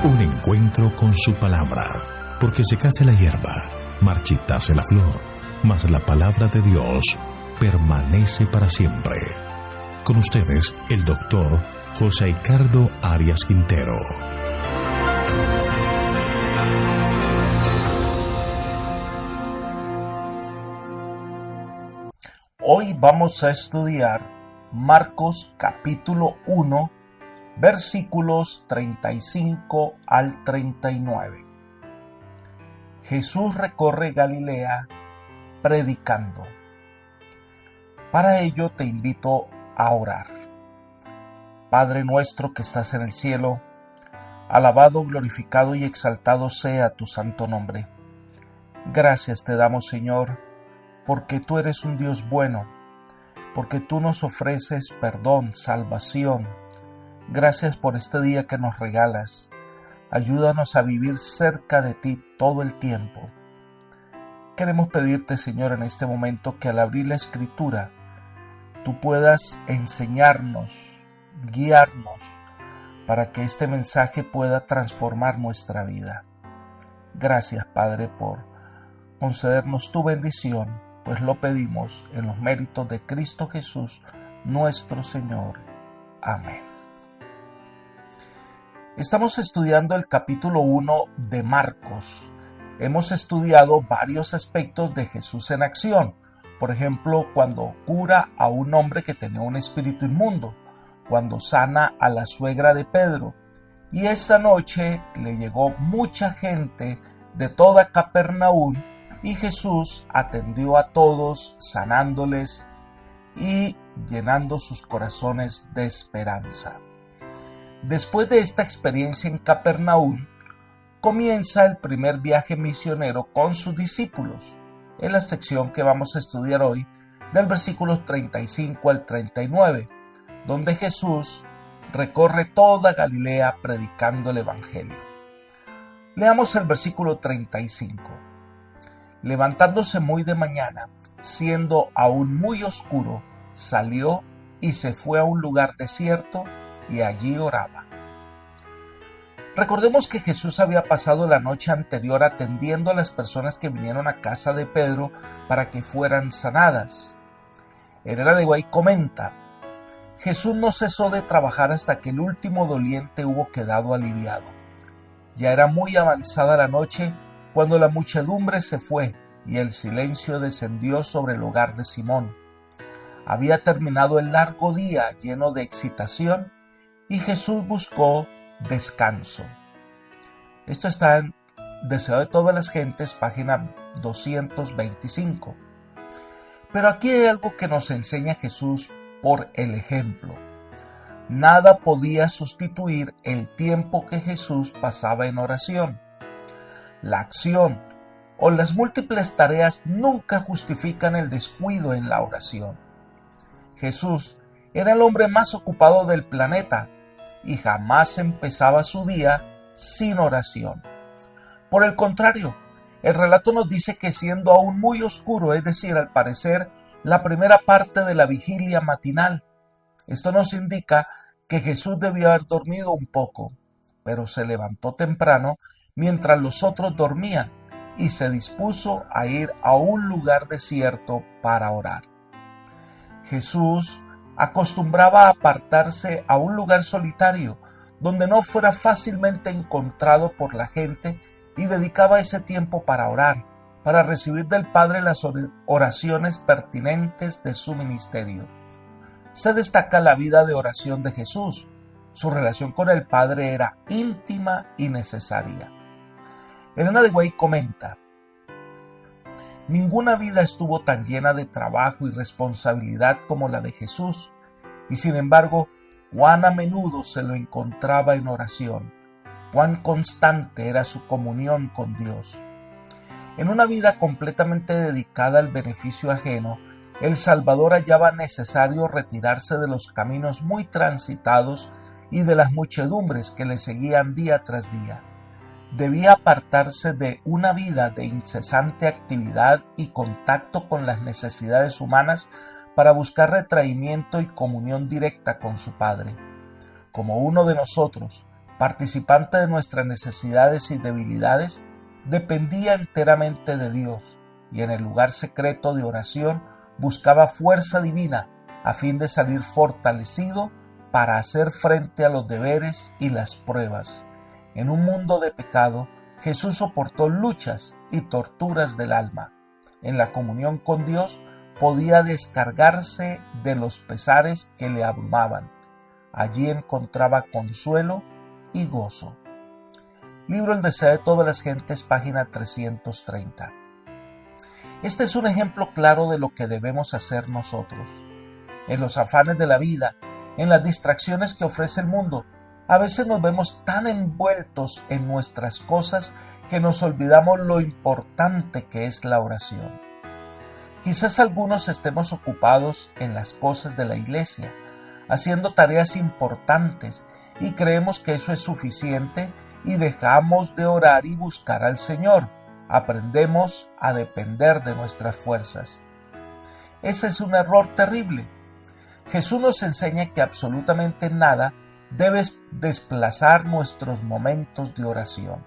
Un encuentro con su palabra, porque secase la hierba, marchitase la flor, mas la palabra de Dios permanece para siempre. Con ustedes, el doctor José Ricardo Arias Quintero. Hoy vamos a estudiar Marcos capítulo 1, versículos 35 al 39. Jesús recorre Galilea predicando. Para ello te invito a orar. Padre nuestro que estás en el cielo, alabado, glorificado y exaltado sea tu santo nombre. Gracias te damos, Señor, porque tú eres un Dios bueno, porque tú nos ofreces perdón, salvación. Gracias por este día que nos regalas. Ayúdanos a vivir cerca de ti todo el tiempo. Queremos pedirte, Señor, en este momento que al abrir la Escritura, tú puedas enseñarnos, guiarnos, para que este mensaje pueda transformar nuestra vida. Gracias, Padre, por concedernos tu bendición, pues lo pedimos en los méritos de Cristo Jesús, nuestro Señor. Amén. Estamos estudiando el capítulo 1 de Marcos. Hemos estudiado varios aspectos de Jesús en acción. Por ejemplo, cuando cura a un hombre que tenía un espíritu inmundo, cuando sana a la suegra de Pedro. Y esa noche le llegó mucha gente de toda Capernaum y Jesús atendió a todos, sanándoles y llenando sus corazones de esperanza. Después de esta experiencia en Capernaum, comienza el primer viaje misionero con sus discípulos, en la sección que vamos a estudiar hoy, del versículo 35 al 39, donde Jesús recorre toda Galilea predicando el Evangelio. Leamos el versículo 35. Levantándose muy de mañana, siendo aún muy oscuro, salió y se fue a un lugar desierto y allí oraba. Recordemos que Jesús había pasado la noche anterior atendiendo a las personas que vinieron a casa de Pedro para que fueran sanadas. Herrera de Guay comenta: Jesús no cesó de trabajar hasta que el último doliente hubo quedado aliviado. Ya era muy avanzada la noche cuando la muchedumbre se fue y el silencio descendió sobre el hogar de Simón. Había terminado el largo día lleno de excitación y Jesús buscó descanso. Esto está en Deseo de todas las gentes, página 225. Pero aquí hay algo que nos enseña Jesús por el ejemplo. Nada podía sustituir el tiempo que Jesús pasaba en oración. La acción o las múltiples tareas nunca justifican el descuido en la oración. Jesús era el hombre más ocupado del planeta y jamás empezaba su día sin oración. Por el contrario, el relato nos dice que siendo aún muy oscuro, es decir, al parecer la primera parte de la vigilia matinal, esto nos indica que Jesús debió haber dormido un poco, pero se levantó temprano mientras los otros dormían y se dispuso a ir a un lugar desierto para orar. Jesús acostumbraba a apartarse a un lugar solitario donde no fuera fácilmente encontrado por la gente y dedicaba ese tiempo para orar, para recibir del Padre las oraciones pertinentes de su ministerio. Se destaca la vida de oración de Jesús. Su relación con el Padre era íntima y necesaria. Herrera de Guay comenta: ninguna vida estuvo tan llena de trabajo y responsabilidad como la de Jesús, y sin embargo, cuán a menudo se lo encontraba en oración, cuán constante era su comunión con Dios. En una vida completamente dedicada al beneficio ajeno, el Salvador hallaba necesario retirarse de los caminos muy transitados y de las muchedumbres que le seguían día tras día. Debía apartarse de una vida de incesante actividad y contacto con las necesidades humanas para buscar retraimiento y comunión directa con su Padre. Como uno de nosotros, participante de nuestras necesidades y debilidades, dependía enteramente de Dios y en el lugar secreto de oración buscaba fuerza divina a fin de salir fortalecido para hacer frente a los deberes y las pruebas. En un mundo de pecado, Jesús soportó luchas y torturas del alma. En la comunión con Dios podía descargarse de los pesares que le abrumaban. Allí encontraba consuelo y gozo. Libro El deseo de todas las gentes, página 330. Este es un ejemplo claro de lo que debemos hacer nosotros. En los afanes de la vida, en las distracciones que ofrece el mundo, a veces nos vemos tan envueltos en nuestras cosas que nos olvidamos lo importante que es la oración. Quizás algunos estemos ocupados en las cosas de la iglesia, haciendo tareas importantes y creemos que eso es suficiente y dejamos de orar y buscar al Señor. Aprendemos a depender de nuestras fuerzas. Ese es un error terrible. Jesús nos enseña que absolutamente nada debe desplazar nuestros momentos de oración.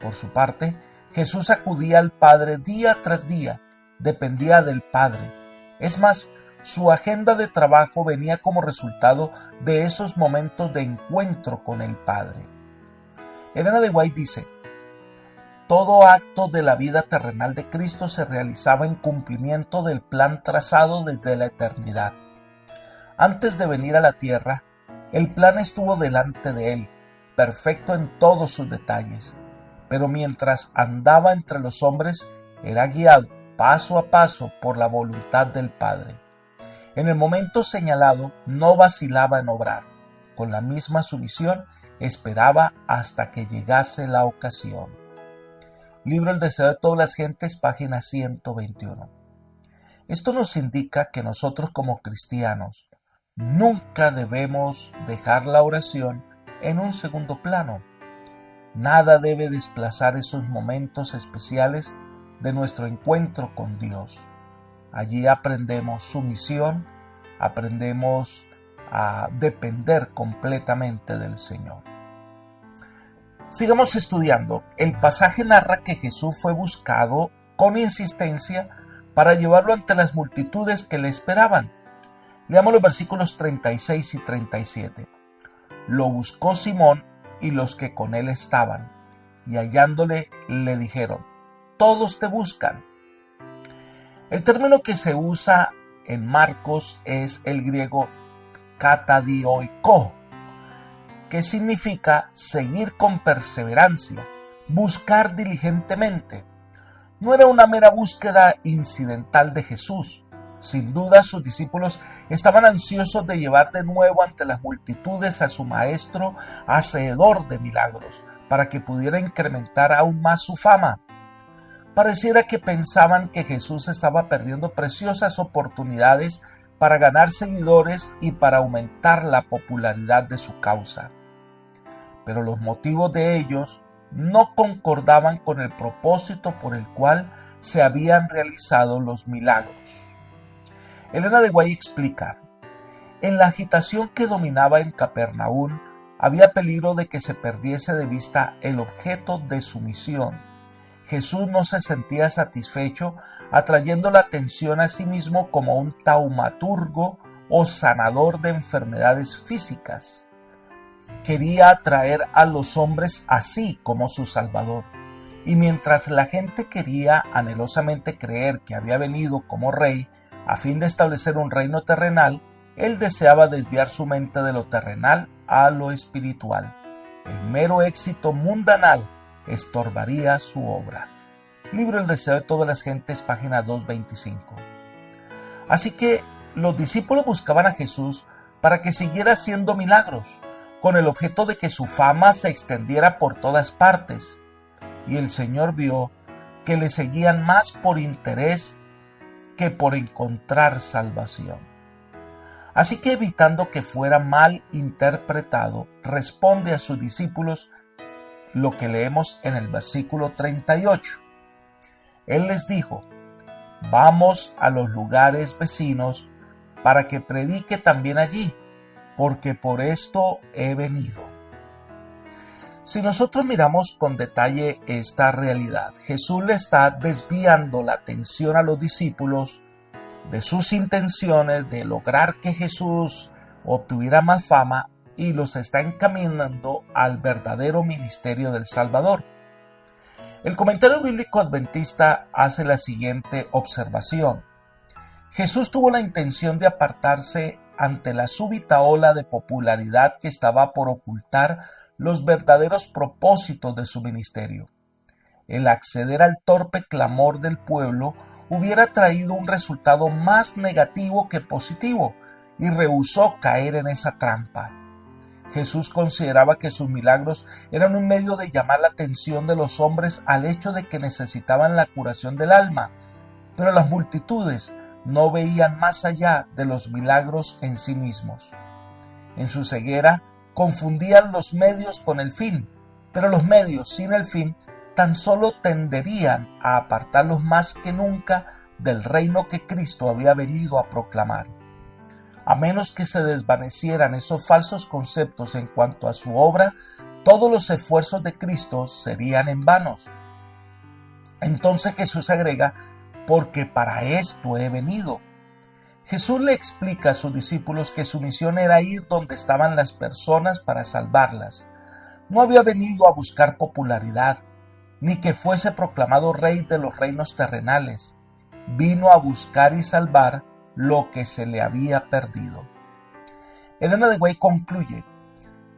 Por su parte, Jesús acudía al Padre día tras día, dependía del Padre. Es más, su agenda de trabajo venía como resultado de esos momentos de encuentro con el Padre. Elena de White dice: todo acto de la vida terrenal de Cristo se realizaba en cumplimiento del plan trazado desde la eternidad. Antes de venir a la tierra, el plan estuvo delante de él, perfecto en todos sus detalles, pero mientras andaba entre los hombres, era guiado paso a paso por la voluntad del Padre. En el momento señalado no vacilaba en obrar. Con la misma sumisión esperaba hasta que llegase la ocasión. Libro El deseo de todas las gentes, página 121. Esto nos indica que nosotros como cristianos nunca debemos dejar la oración en un segundo plano. Nada debe desplazar esos momentos especiales de nuestro encuentro con Dios. Allí aprendemos sumisión, aprendemos a depender completamente del Señor. Sigamos estudiando. El pasaje narra que Jesús fue buscado con insistencia para llevarlo ante las multitudes que le esperaban. Leamos los versículos 36 y 37. Lo buscó Simón y los que con él estaban, y hallándole le dijeron: todos te buscan. El término que se usa en Marcos es el griego katadioiko, que significa seguir con perseverancia, buscar diligentemente. No era una mera búsqueda incidental de Jesús. Sin duda, sus discípulos estaban ansiosos de llevar de nuevo ante las multitudes a su maestro hacedor de milagros, para que pudiera incrementar aún más su fama. Pareciera que pensaban que Jesús estaba perdiendo preciosas oportunidades para ganar seguidores y para aumentar la popularidad de su causa. Pero los motivos de ellos no concordaban con el propósito por el cual se habían realizado los milagros. Elena de White explica: en la agitación que dominaba en Capernaum, había peligro de que se perdiese de vista el objeto de su misión. Jesús no se sentía satisfecho atrayendo la atención a sí mismo como un taumaturgo o sanador de enfermedades físicas. Quería atraer a los hombres así como su Salvador. Y mientras la gente quería anhelosamente creer que había venido como rey a fin de establecer un reino terrenal, él deseaba desviar su mente de lo terrenal a lo espiritual. El mero éxito mundanal estorbaría su obra. Libro El deseo de todas las gentes, página 225. Así que los discípulos buscaban a Jesús para que siguiera haciendo milagros, con el objeto de que su fama se extendiera por todas partes. Y el Señor vio que le seguían más por interés que por encontrar salvación. Así que, evitando que fuera mal interpretado, responde a sus discípulos lo que leemos en el versículo 38. Él les dijo: vamos a los lugares vecinos para que predique también allí, porque por esto he venido. Si nosotros miramos con detalle esta realidad, Jesús le está desviando la atención a los discípulos de sus intenciones de lograr que Jesús obtuviera más fama y los está encaminando al verdadero ministerio del Salvador. El comentario bíblico adventista hace la siguiente observación. Jesús tuvo la intención de apartarse ante la súbita ola de popularidad que estaba por ocultar los verdaderos propósitos de su ministerio. El acceder al torpe clamor del pueblo hubiera traído un resultado más negativo que positivo y rehusó caer en esa trampa. Jesús consideraba que sus milagros eran un medio de llamar la atención de los hombres al hecho de que necesitaban la curación del alma, pero las multitudes no veían más allá de los milagros en sí mismos. En su ceguera, confundían los medios con el fin, pero los medios sin el fin tan solo tenderían a apartarlos más que nunca del reino que Cristo había venido a proclamar. A menos que se desvanecieran esos falsos conceptos en cuanto a su obra, todos los esfuerzos de Cristo serían en vanos. Entonces Jesús agrega, porque para esto he venido. Jesús le explica a sus discípulos que su misión era ir donde estaban las personas para salvarlas. No había venido a buscar popularidad, ni que fuese proclamado rey de los reinos terrenales. Vino a buscar y salvar lo que se le había perdido. Elena de White concluye,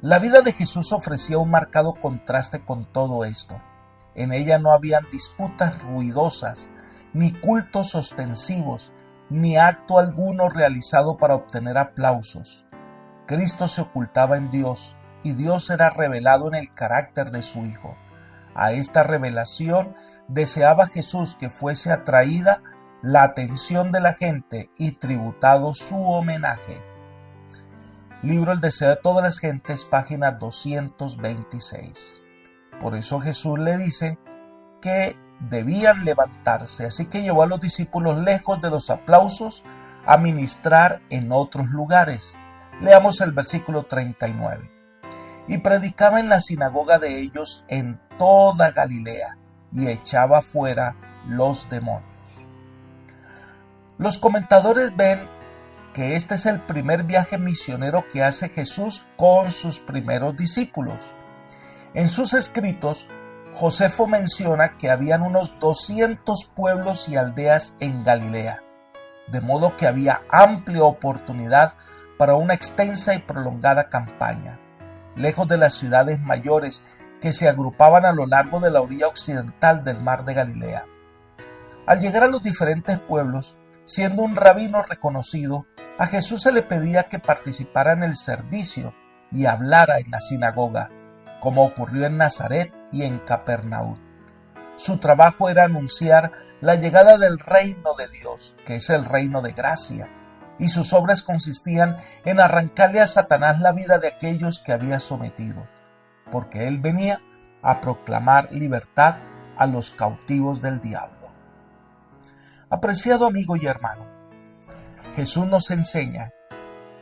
la vida de Jesús ofrecía un marcado contraste con todo esto. En ella no habían disputas ruidosas, ni cultos ostensivos, ni acto alguno realizado para obtener aplausos. Cristo se ocultaba en Dios, y Dios era revelado en el carácter de su Hijo. A esta revelación deseaba Jesús que fuese atraída la atención de la gente y tributado su homenaje. Libro El deseo de todas las gentes, página 226. Por eso Jesús le dice que debían levantarse, así que llevó a los discípulos lejos de los aplausos a ministrar en otros lugares. Leamos el versículo 39. Y predicaba en la sinagoga de ellos en toda Galilea y echaba fuera los demonios. Los comentadores ven que este es el primer viaje misionero que hace Jesús con sus primeros discípulos. En sus escritos, Josefo menciona que habían unos 200 pueblos y aldeas en Galilea, de modo que había amplia oportunidad para una extensa y prolongada campaña, lejos de las ciudades mayores que se agrupaban a lo largo de la orilla occidental del mar de Galilea. Al llegar a los diferentes pueblos, siendo un rabino reconocido, a Jesús se le pedía que participara en el servicio y hablara en la sinagoga, como ocurrió en Nazaret y en Capernaum. Su trabajo era anunciar la llegada del reino de Dios, que es el reino de gracia, y sus obras consistían en arrancarle a Satanás la vida de aquellos que había sometido, porque él venía a proclamar libertad a los cautivos del diablo. Apreciado amigo y hermano, Jesús nos enseña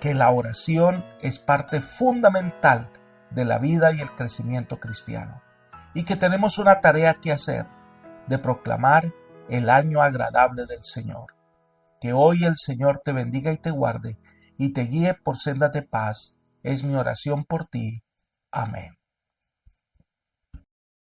que la oración es parte fundamental de la vida y el crecimiento cristiano, y que tenemos una tarea que hacer de proclamar el año agradable del Señor. Que hoy el Señor te bendiga y te guarde, y te guíe por sendas de paz, es mi oración por ti. Amén.